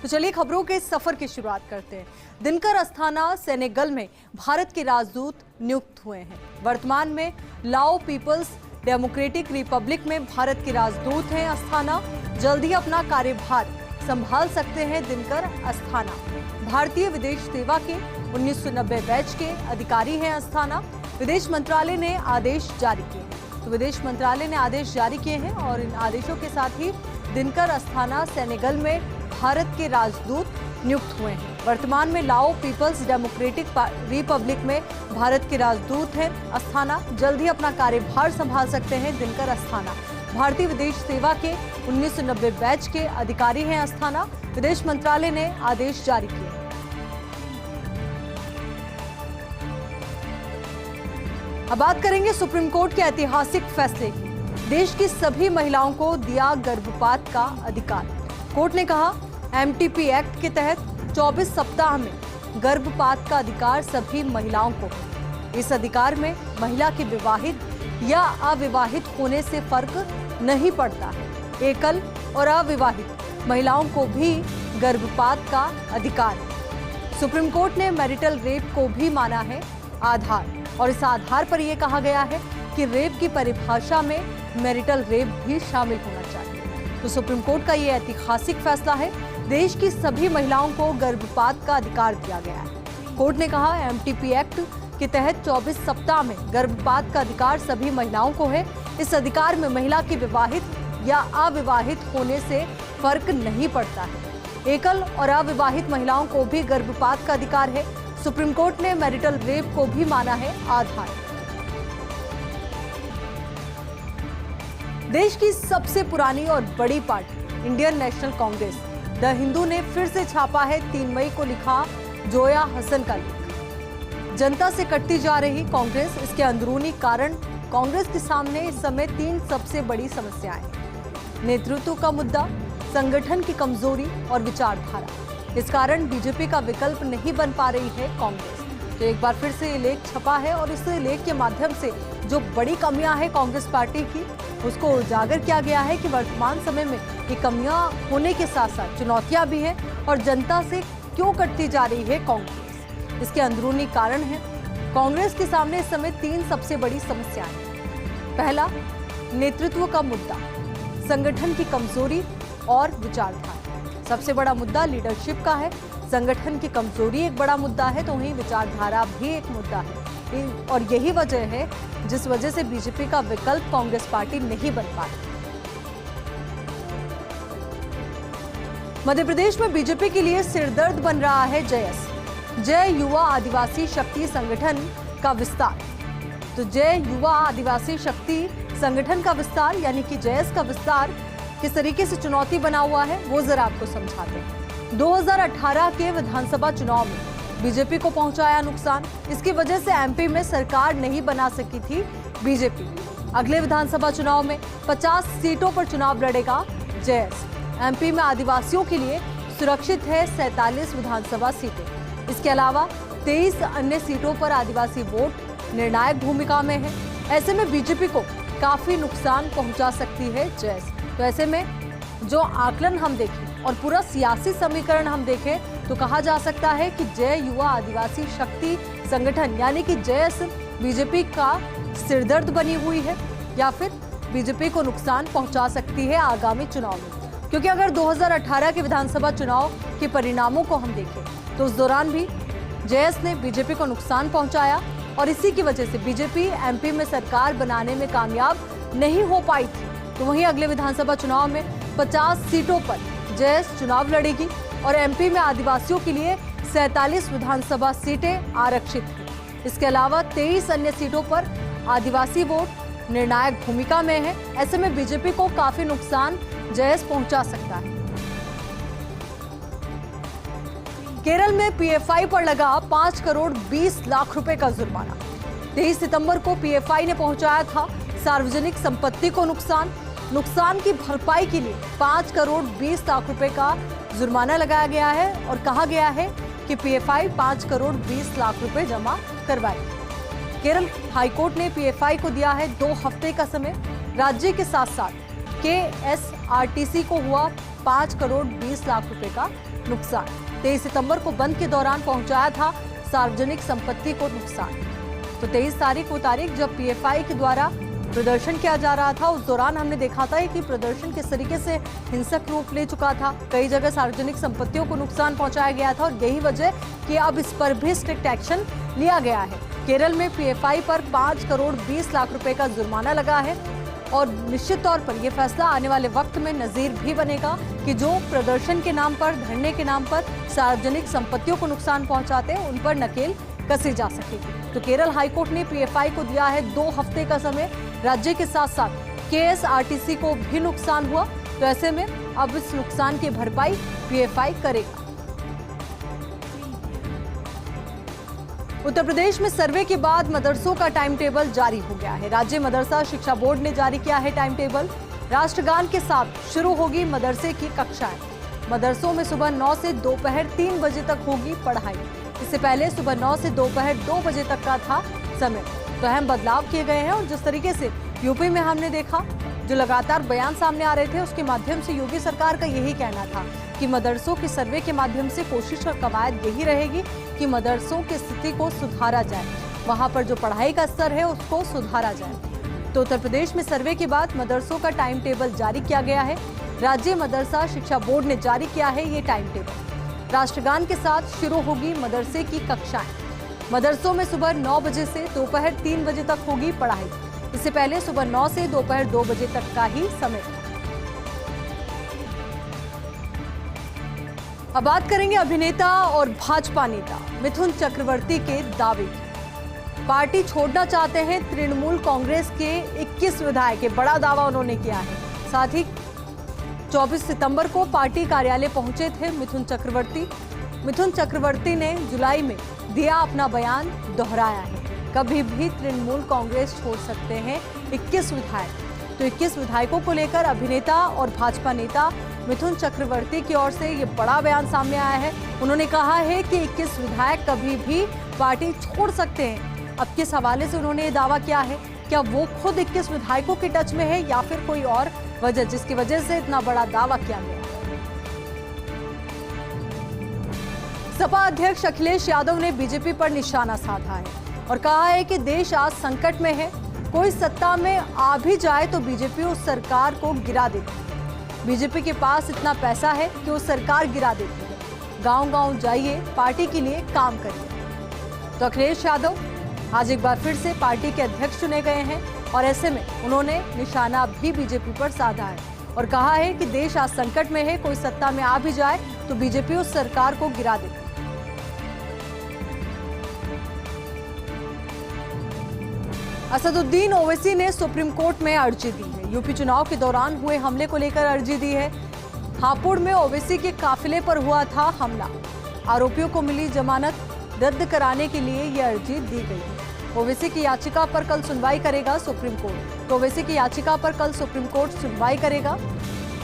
तो चलिए खबरों के सफर की शुरुआत करते हैं। दिनकर अस्थाना सेनेगल में भारत के राजदूत नियुक्त हुए हैं। वर्तमान में लाओ पीपल्स डेमोक्रेटिक रिपब्लिक में भारत के राजदूत हैं अस्थाना। जल्द ही अपना कार्यभार संभाल सकते हैं दिनकर अस्थाना। भारतीय विदेश सेवा के 1990 बैच के अधिकारी हैं अस्थाना। विदेश मंत्रालय ने आदेश जारी किए हैं। तो विदेश मंत्रालय ने आदेश जारी किए हैं और इन आदेशों के साथ ही दिनकर अस्थाना सेनेगल में भारत के राजदूत नियुक्त हुए हैं। वर्तमान में लाओ पीपल्स डेमोक्रेटिक रिपब्लिक में भारत के राजदूत हैं अस्थाना। जल्द ही अपना कार्यभार संभाल सकते हैं दिनकर अस्थाना। भारतीय विदेश सेवा के 1990 बैच के अधिकारी हैं अस्थाना। विदेश मंत्रालय ने आदेश जारी किए। अब बात करेंगे सुप्रीम कोर्ट के ऐतिहासिक फैसले की। देश की सभी महिलाओं को दिया गर्भपात का अधिकार। कोर्ट ने कहा एमटीपी एक्ट के तहत 24 सप्ताह में गर्भपात का अधिकार सभी महिलाओं को। इस अधिकार में महिला के विवाहित या अविवाहित होने से फर्क नहीं पड़ता है। एकल और अविवाहित महिलाओं को भी गर्भपात का अधिकार है। सुप्रीम कोर्ट ने मैरिटल रेप को भी माना है आधार, और इस आधार पर यह कहा गया है कि रेप की परिभाषा में मैरिटल रेप भी शामिल होना चाहिए। तो सुप्रीम कोर्ट का यह ऐतिहासिक फैसला है। देश की सभी महिलाओं को गर्भपात का अधिकार दिया गया है। कोर्ट ने कहा एमटीपी एक्ट के तहत 24 सप्ताह में गर्भपात का अधिकार सभी महिलाओं को है। इस अधिकार में महिला के विवाहित या अविवाहित होने से फर्क नहीं पड़ता है। एकल और अविवाहित महिलाओं को भी गर्भपात का अधिकार है। सुप्रीम कोर्ट ने मैरिटल रेप को भी माना है आधार। देश की सबसे पुरानी और बड़ी party Indian national Congress the Hindu ने फिर से छापा है 3 मई को लिखा जोया हसन का लेख। जनता से कटती जा रही कांग्रेस, इसके अंदरूनी कारण। कांग्रेस के सामने इस समय 3 सबसे बड़ी समस्याएं हैं। नेतृत्व का मुद्दा, संगठन की कमजोरी और विचारधारा। इस कारण बीजेपी का विकल्प नहीं बन पा रही है कांग्रेस। तो एक बार फिर से ये लेख छपा है और इस लेख के माध्यम से जो बड़ी कमियां हैं कांग्रेस पार्टी की, उसको उजागर किया गया है कि वर्तमान समय में ये कमियां होने के साथ साथ चुनौतियां भी हैं और जनता से क्यों कटती जा रही है कांग्रेस। इसके अंदरूनी कारण है। कांग्रेस के सामने इस समय 3 सबसे बड़ी समस्याएं हैं। पहला, नेतृत्व का मुद्दा, संगठन की कमजोरी और विचारधारा। सबसे बड़ा मुद्दा लीडरशिप का है। संगठन की कमजोरी एक बड़ा मुद्दा है, तो वहीं विचारधारा भी एक मुद्दा है। और यही वजह है जिस वजह से बीजेपी का विकल्प कांग्रेस पार्टी नहीं बन पा रही। मध्य प्रदेश में बीजेपी के लिए सिरदर्द बन रहा है जयस। जय युवा आदिवासी शक्ति संगठन का विस्तार। तो जय युवा आदिवासी शक्ति संगठन का विस्तार यानी कि जयस का विस्तार किस तरीके से चुनौती बना हुआ है वो जरा आपको समझाते हैं। 2018 के विधानसभा चुनाव में बीजेपी को पहुंचाया नुकसान। इसकी वजह से एमपी में सरकार नहीं बना सकी थी बीजेपी। अगले विधानसभा चुनाव में 50 सीटों पर चुनाव लड़ेगा जयस। एमपी में आदिवासियों के लिए सुरक्षित है 47 विधानसभा सीटें। इसके अलावा 23 अन्य सीटों पर आदिवासी वोट निर्णायक भूमिका में है। ऐसे में बीजेपी को काफी नुकसान पहुंचा सकती है जयस। तो ऐसे में जो आकलन हम देखें और पूरा सियासी समीकरण हम देखें तो कहा जा सकता है कि जय युवा आदिवासी शक्ति संगठन यानी कि जयस बीजेपी का सिरदर्द बनी हुई है या फिर बीजेपी को नुकसान पहुंचा सकती है आगामी चुनाव में। क्योंकि अगर 2018 के विधानसभा चुनाव के परिणामों को हम देखें तो उस दौरान भी जयस ने बीजेपी को नुकसान पहुंचाया और इसी की वजह से बीजेपी एमपी में सरकार बनाने में कामयाब नहीं हो पाई थी। तो वहीं अगले विधानसभा चुनाव में 50 सीटों पर जयस चुनाव लड़ेगी और एमपी में आदिवासियों के लिए 47 विधानसभा सीटें आरक्षित हैं। इसके अलावा 23 अन्य सीटों पर आदिवासी वोट निर्णायक भूमिका में है। ऐसे में बीजेपी को काफी नुकसान जयस पहुंचा सकता है। केरल में पीएफआई पर लगा 5 करोड़ 20 लाख रुपए का जुर्माना। 23 सितंबर को पीएफआई ने पहुंचाया था सार्वजनिक संपत्ति को नुकसान की भरपाई के लिए 5 करोड़ 20 लाख रुपए का जुर्माना लगाया गया है और कहा गया है कि पीएफआई 5 करोड़ 20 लाख रुपए जमा करवाएगी। केरल हाईकोर्ट ने पीएफआई को दिया है 2 हफ्ते का समय। राज्य के साथ साथ केएसआरटीसी को हुआ 5 करोड़ 20 लाख रुपए का नुकसान। 23 सितंबर को बंद के दौरान पहुंचाया था सार्वजनिक संपत्ति को नुकसान। तो 23 तारीख वो तारीख जब पीएफआई के द्वारा प्रदर्शन किया जा रहा था, उस दौरान हमने देखा था कि प्रदर्शन किस तरीके से हिंसक रूप ले चुका था। कई जगह सार्वजनिक संपत्तियों को नुकसान पहुंचाया गया था और यही वजह कि अब इस पर भी स्ट्रिक्ट एक्शन लिया गया है। केरल में पीएफआई पर 5 करोड़ 20 लाख रुपए का जुर्माना लगा है और निश्चित तौर पर यह फैसला आने वाले वक्त में नजीर भी बनेगा कि जो प्रदर्शन के नाम पर, धरने के नाम पर सार्वजनिक संपत्तियों को नुकसान पहुंचाते हैं, उन पर नकेल कसी जा सकेगी। तो केरल हाईकोर्ट ने पीएफआई को दिया है 2 हफ्ते का समय। राज्य के साथ साथ केएसआरटीसी को भी नुकसान हुआ, तो ऐसे में अब इस नुकसान की भरपाई पीएफआई करेगा। उत्तर प्रदेश में सर्वे के बाद मदरसों का टाइम टेबल जारी हो गया है। राज्य मदरसा शिक्षा बोर्ड ने जारी किया है टाइम टेबल। राष्ट्रगान के साथ शुरू होगी मदरसे की कक्षाएं। मदरसों में सुबह 9 से दोपहर 3 बजे तक होगी पढ़ाई। इससे पहले सुबह 9 से दोपहर 2 बजे तक का था समय। तो अहम बदलाव किए गए हैं और जिस तरीके से यूपी में हमने देखा, जो लगातार बयान सामने आ रहे थे, उसके माध्यम से योगी सरकार का यही कहना था कि मदरसों के सर्वे के माध्यम से कोशिश और कवायद यही रहेगी कि मदरसों की स्थिति को सुधारा जाए, वहां पर जो पढ़ाई का स्तर है उसको सुधारा जाए। तो उत्तर प्रदेश में सर्वे के बाद मदरसों का टाइम टेबल जारी किया गया है। राज्य मदरसा शिक्षा बोर्ड ने जारी किया है ये टाइम टेबल। राष्ट्रगान के साथ शुरू होगी मदरसे की कक्षाएं। मदरसों में सुबह 9 बजे से दोपहर 3 बजे तक होगी पढ़ाई। इससे पहले सुबह 9 से दोपहर 2 बजे तक का ही समय। अब बात करेंगे अभिनेता और भाजपा नेता मिथुन चक्रवर्ती के दावे की। पार्टी छोड़ना चाहते हैं तृणमूल कांग्रेस के 21 विधायक, के बड़ा दावा उन्होंने किया है। साथ ही 24 सितंबर को पार्टी कार्यालय पहुंचे थे मिथुन चक्रवर्ती। मिथुन चक्रवर्ती ने जुलाई में दिया अपना बयान दोहराया है, कभी भी तृणमूल कांग्रेस छोड़ सकते हैं 21 विधायक। तो 21 विधायकों को लेकर अभिनेता और भाजपा नेता मिथुन चक्रवर्ती की ओर से ये बड़ा बयान सामने आया है। उन्होंने कहा है कि 21 विधायक कभी भी पार्टी छोड़ सकते हैं। अब किस हवाले से उन्होंने ये दावा किया है, क्या वो खुद 21 विधायकों के टच में है या फिर कोई और वजह जिसकी वजह से इतना बड़ा दावा किया गया? सपा अध्यक्ष अखिलेश यादव ने बीजेपी पर निशाना साधा है और कहा है कि देश आज संकट में है, कोई सत्ता में आ भी जाए तो बीजेपी उस सरकार को गिरा देती है। बीजेपी के पास इतना पैसा है कि वो सरकार गिरा देती है। गांव-गांव जाइए, पार्टी के लिए काम करिए। तो अखिलेश यादव आज एक बार फिर से पार्टी के अध्यक्ष चुने गए हैं और ऐसे में उन्होंने निशाना भी बीजेपी पर साधा है और कहा है कि देश आज संकट में है, कोई सत्ता में आ भी जाए तो बीजेपी उस सरकार को गिरा देती है। असदुद्दीन ओवैसी ने सुप्रीम कोर्ट में अर्जी दी है। यूपी चुनाव के दौरान हुए हमले को लेकर अर्जी दी है। हापुड़ में ओवैसी के काफिले पर हुआ था हमला। आरोपियों को मिली जमानत रद्द कराने के लिए यह अर्जी दी गई है। ओवैसी की याचिका पर कल सुनवाई करेगा सुप्रीम कोर्ट। तो ओवैसी की याचिका पर कल सुप्रीम कोर्ट सुनवाई करेगा।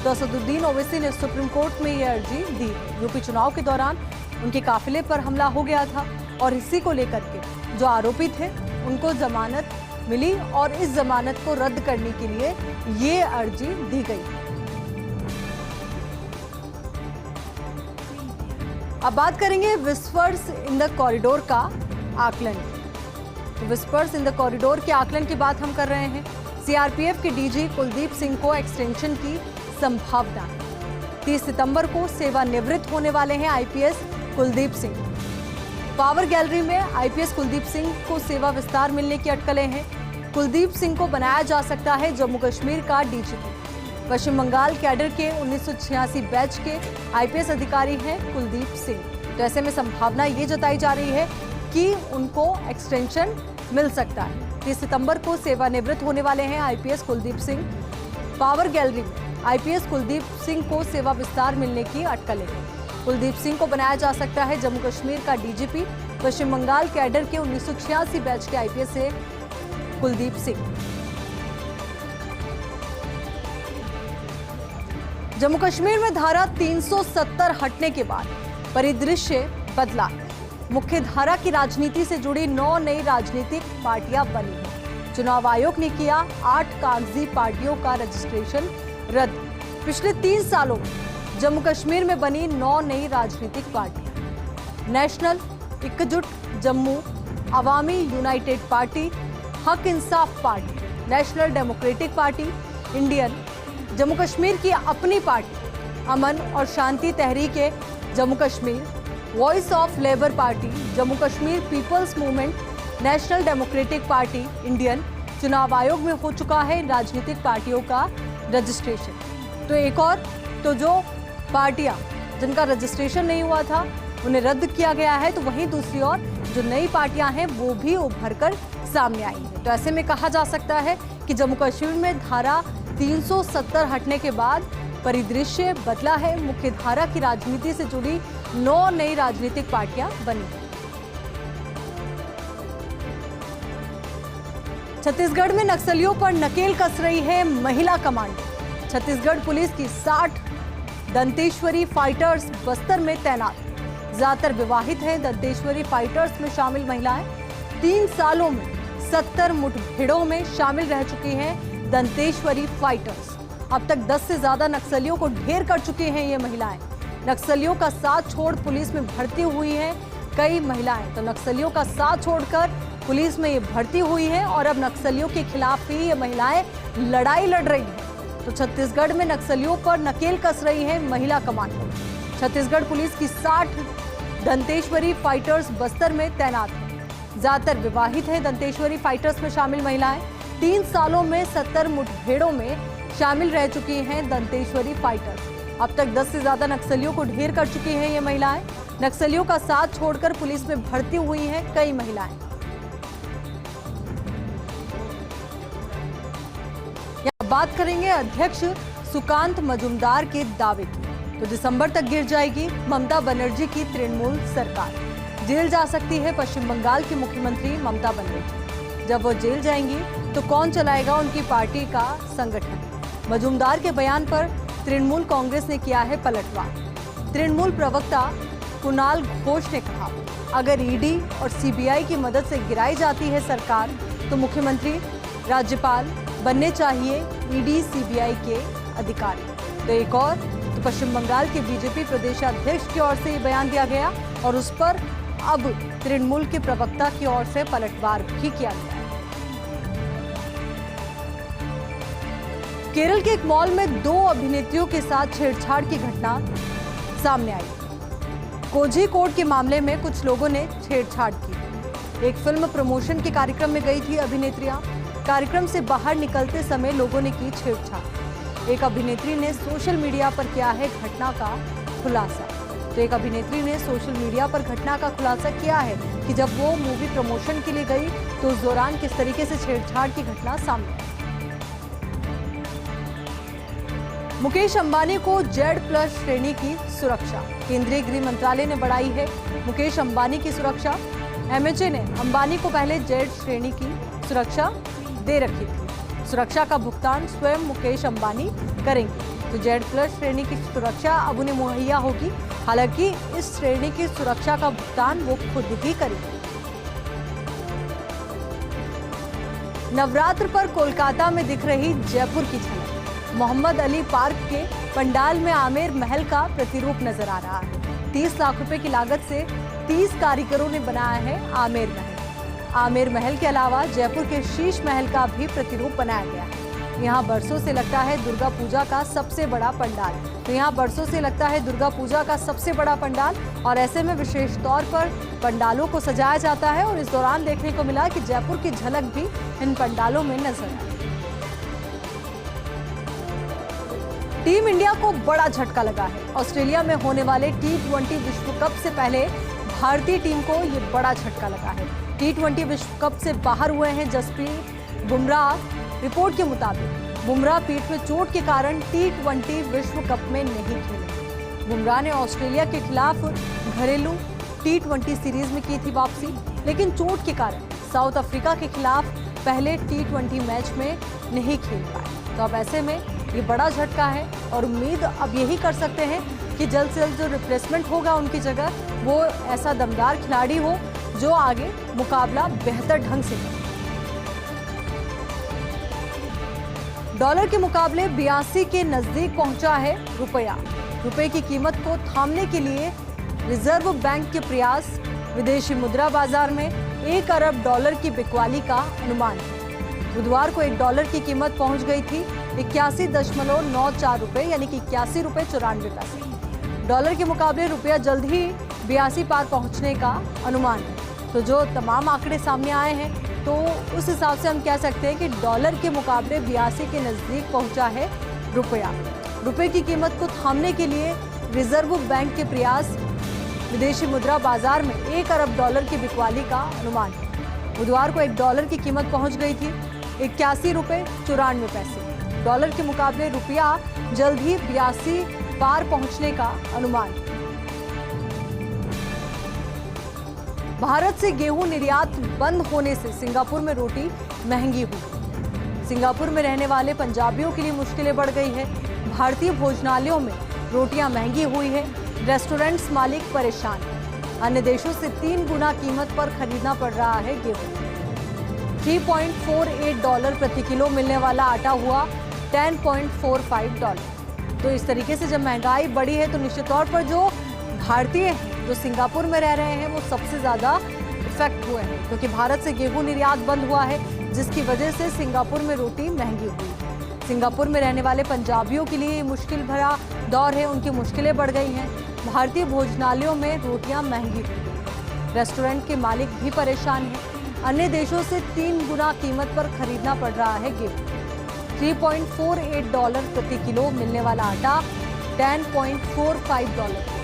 तो असदुद्दीन ओवैसी ने सुप्रीम कोर्ट में यह अर्जी दी है। यूपी चुनाव के दौरान उनके काफिले पर हमला हो गया था और इसी को लेकर के जो आरोपी थे उनको जमानत मिली और इस जमानत को रद्द करने के लिए ये अर्जी दी गई। अब बात करेंगे विस्पर्स इन द कॉरिडोर का आकलन। तो विस्पर्स इन द कॉरिडोर के आकलन की बात हम कर रहे हैं। सीआरपीएफ के डीजी कुलदीप सिंह को एक्सटेंशन की संभावना। 30 सितंबर को सेवानिवृत्त होने वाले हैं IPS Kuldeep Singh. Power gallery में आईपीएस कुलदीप सिंह को सेवा विस्तार मिलने की अटकलें हैं। कुलदीप सिंह को बनाया जा सकता है जम्मू कश्मीर का डीजीपी। पश्चिम बंगाल कैडर के 1986 बैच के आईपीएस अधिकारी हैं कुलदीप सिंह। तो ऐसे में संभावना ये जताई जा रही है कि उनको एक्सटेंशन मिल सकता है। 30 सितंबर को सेवानिवृत्त होने वाले हैं IPS Kuldeep Singh. Power gallery में आईपीएस कुलदीप सिंह को सेवा विस्तार मिलने की अटकलें हैं। कुलदीप सिंह को बनाया जा सकता है जम्मू कश्मीर का डीजीपी। पश्चिम बंगाल कैडर के 1986 बैच के आईपीएस है कुलदीप सिंह। जम्मू कश्मीर में धारा 370 हटने के बाद परिदृश्य बदला। मुख्य धारा की राजनीति से जुड़ी 9 नई राजनीतिक पार्टियां बनी हैं। चुनाव आयोग ने किया 8 कागजी पार्टियों का रजिस्ट्रेशन रद्द। पिछले 3 सालों में जम्मू कश्मीर में बनी 9 नई राजनीतिक पार्टियां। नेशनल एकजुट जम्मू, अवामी united party, Haq Insaf party, national democratic party, Indian, Jammu Kashmir की Apni party Aman aur Shanti Tehreek Jammu Kashmir, voice of labour party, Jammu Kashmir people's movement, national democratic party, Indian. चुनाव आयोग में हो चुका है इन राजनीतिक पार्टियों का रजिस्ट्रेशन। तो एक और जो पार्टियां जिनका रजिस्ट्रेशन नहीं हुआ था उन्हें रद्द किया गया है, तो वहीं दूसरी ओर जो नई पार्टियां हैं वो भी उभर कर सामने आई हैं। तो ऐसे में कहा जा सकता है कि जम्मू कश्मीर में धारा 370 हटने के बाद परिदृश्य बदला है। मुख्य धारा की राजनीति से जुड़ी 9 नई राजनीतिक पार्टियां बनी हैं। छत्तीसगढ़ में नक्सलियों पर नकेल कस रही है महिला कमांडो। छत्तीसगढ़ पुलिस की 60 दंतेश्वरी फाइटर्स बस्तर में तैनात। ज्यादातर विवाहित हैं। दंतेश्वरी फाइटर्स में शामिल महिलाएं 3 सालों में 70 मुठभेड़ों में शामिल रह चुकी हैं। दंतेश्वरी फाइटर्स अब तक 10 से ज्यादा नक्सलियों को ढेर कर चुके हैं ये महिलाएं। नक्सलियों का साथ छोड़ पुलिस में भर्ती हुई हैं कई महिलाएं। तो नक्सलियों का साथ छोड़कर पुलिस में ये भर्ती हुई है और अब नक्सलियों के खिलाफ ही ये महिलाएं लड़ाई लड़ रही हैं। तो छत्तीसगढ़ में नक्सलियों पर नकेल कस रही है महिला कमांडो। छत्तीसगढ़ पुलिस की 60 दंतेश्वरी फाइटर्स बस्तर में तैनात है। ज्यादातर विवाहित हैं। दंतेश्वरी फाइटर्स में शामिल महिलाएं 3 सालों में 70 मुठभेड़ों में शामिल रह चुकी हैं। दंतेश्वरी फाइटर्स अब तक 10 से ज्यादा नक्सलियों को ढेर कर चुकी हैं ये महिलाएं। नक्सलियों का साथ छोड़कर पुलिस में भर्ती हुई हैं कई महिलाएं। बात करेंगे अध्यक्ष सुकांत मजूमदार के दावे की। तो दिसंबर तक गिर जाएगी ममता बनर्जी की तृणमूल सरकार। जेल जा सकती है पश्चिम बंगाल की मुख्यमंत्री ममता बनर्जी। जब वो जेल जाएंगी तो कौन चलाएगा उनकी पार्टी का संगठन? मजूमदार के बयान पर तृणमूल कांग्रेस ने किया है पलटवार। तृणमूल प्रवक्ता कुणाल घोष ने कहा, अगर ईडी और सीबीआई की मदद से गिराई जाती है सरकार तो मुख्यमंत्री, राज्यपाल बनने चाहिए ईडी सीबीआई के अधिकारी। तो एक और पश्चिम बंगाल के बीजेपी प्रदेशाध्यक्ष की ओर से ये बयान दिया गया और उस पर अब तृणमूल के प्रवक्ता की ओर से पलटवार भी किया गया। केरल के एक मॉल में 2 अभिनेत्रियों के साथ छेड़छाड़ की घटना सामने आई। कोझीकोड के मामले में कुछ लोगों ने छेड़छाड़ की। एक फिल्म प्रमोशन के कार्यक्रम में गई थी अभिनेत्रियां। कार्यक्रम से बाहर निकलते समय लोगों ने की छेड़छाड़। एक अभिनेत्री ने सोशल मीडिया पर किया है घटना का खुलासा। तो एक अभिनेत्री ने सोशल मीडिया पर घटना का खुलासा किया है कि जब वो मूवी प्रमोशन के लिए गई तो उस दौरान किस तरीके से छेड़छाड़ की घटना सामने आई। मुकेश अंबानी को Z+ श्रेणी की सुरक्षा। केंद्रीय गृह मंत्रालय ने बढ़ाई है मुकेश अंबानी की सुरक्षा। MHA ने अंबानी को पहले Z श्रेणी की सुरक्षा दे रखी थी। सुरक्षा का भुगतान स्वयं मुकेश अंबानी करेंगे। तो Z+ श्रेणी की सुरक्षा अब उन्हें मुहैया होगी। हालांकि इस श्रेणी की सुरक्षा का भुगतान वो खुद ही करेंगे। नवरात्र पर कोलकाता में दिख रही जयपुर की झलक। मोहम्मद अली पार्क के पंडाल में आमेर महल का प्रतिरूप नजर आ रहा है। 30 लाख रुपए की लागत से 30 कारीगरों ने बनाया है आमेर महल। आमेर महल के अलावा जयपुर के शीश महल का भी प्रतिरूप बनाया गया है। यहाँ बरसों से लगता है दुर्गा पूजा का सबसे बड़ा पंडाल। तो यहाँ बरसों से लगता है दुर्गा पूजा का सबसे बड़ा पंडाल और ऐसे में विशेष तौर पर पंडालों को सजाया जाता है और इस दौरान देखने को मिला कि जयपुर की झलक भी इन पंडालों में नजर आई। टीम इंडिया को बड़ा झटका लगा है। ऑस्ट्रेलिया में होने वाले T20 विश्व कप से पहले भारतीय टीम को ये बड़ा झटका लगा है। T20 विश्व कप से बाहर हुए हैं जसप्रीत बुमराह। रिपोर्ट के मुताबिक बुमराह पीठ में चोट के कारण T20 विश्व कप में नहीं खेले। बुमराह ने ऑस्ट्रेलिया के खिलाफ घरेलू T20 सीरीज में की थी वापसी, लेकिन चोट के कारण साउथ अफ्रीका के खिलाफ पहले T20 मैच में नहीं खेल पाए। तो अब ऐसे में ये बड़ा झटका है और उम्मीद अब यही कर सकते हैं कि जल्द से जल्द जो रिप्लेसमेंट होगा उनकी जगह वो ऐसा दमदार खिलाड़ी हो जो आगे मुकाबला बेहतर ढंग से करे। डॉलर के मुकाबले 82 के नजदीक पहुंचा है रुपया। रुपए की कीमत को थामने के लिए रिजर्व बैंक के प्रयास, विदेशी मुद्रा बाजार में $1 अरब की बिकवाली का अनुमान। बुधवार को $1 की कीमत पहुंच गई थी 81.94 रुपए, यानी कि 81 रुपए 94 पैसे। डॉलर के मुकाबले रुपया जल्द ही 82 पार पहुंचने का अनुमान है। तो जो तमाम आंकड़े सामने आए हैं, तो उस हिसाब से हम कह सकते हैं कि डॉलर के मुकाबले 82 के नजदीक पहुंचा है रुपया। रुपए की कीमत को थामने के लिए रिजर्व बैंक के प्रयास, विदेशी मुद्रा बाजार में $1 अरब की बिकवाली का अनुमान है। बुधवार को $1 की कीमत पहुंच गई थी 81 रुपए 94 पैसे। डॉलर के मुकाबले रुपया जल्द ही 82 पार पहुंचने का अनुमान है। भारत से गेहूं निर्यात बंद होने से सिंगापुर में रोटी महंगी हुई। सिंगापुर में रहने वाले पंजाबियों के लिए मुश्किलें बढ़ गई है। भारतीय भोजनालयों में रोटियां महंगी हुई है। रेस्टोरेंट्स मालिक परेशान। अन्य देशों से 3 गुना कीमत पर खरीदना पड़ रहा है गेहूं। $3.48 प्रति किलो मिलने वाला आटा हुआ $10.45। तो इस तरीके से जब महंगाई बढ़ी है, तो निश्चित तौर पर जो भारतीय हैं जो सिंगापुर में रह रहे हैं, वो सबसे ज़्यादा इफेक्ट हुए हैं, क्योंकि भारत से गेहूं निर्यात बंद हुआ है, जिसकी वजह से सिंगापुर में रोटी महंगी हुई। सिंगापुर में रहने वाले पंजाबियों के लिए मुश्किल भरा दौर है, उनकी मुश्किलें बढ़ गई हैं। भारतीय भोजनालयों में रोटियां महंगी हुई। रेस्टोरेंट के मालिक भी परेशान हैं। अन्य देशों से 3 गुना कीमत पर खरीदना पड़ रहा है गेहूं। $3.48 प्रति किलो मिलने वाला आटा $10.45।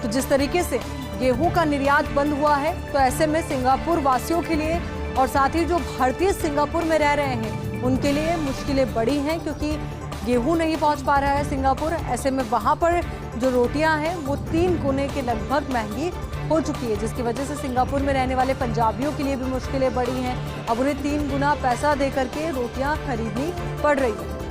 तो जिस तरीके से गेहूं का निर्यात बंद हुआ है, तो ऐसे में सिंगापुर वासियों के लिए और साथ ही जो भारतीय सिंगापुर में रह रहे हैं, उनके लिए मुश्किलें बड़ी हैं, क्योंकि गेहूं नहीं पहुंच पा रहा है सिंगापुर। ऐसे में वहां पर जो रोटियां हैं, वो 3 गुने के लगभग महंगी हो चुकी है, जिसकी वजह से सिंगापुर में रहने वाले पंजाबियों के लिए भी मुश्किलें बड़ी हैं। अब उन्हें 3 गुना पैसा दे करके रोटियां खरीदनी पड़ रही है।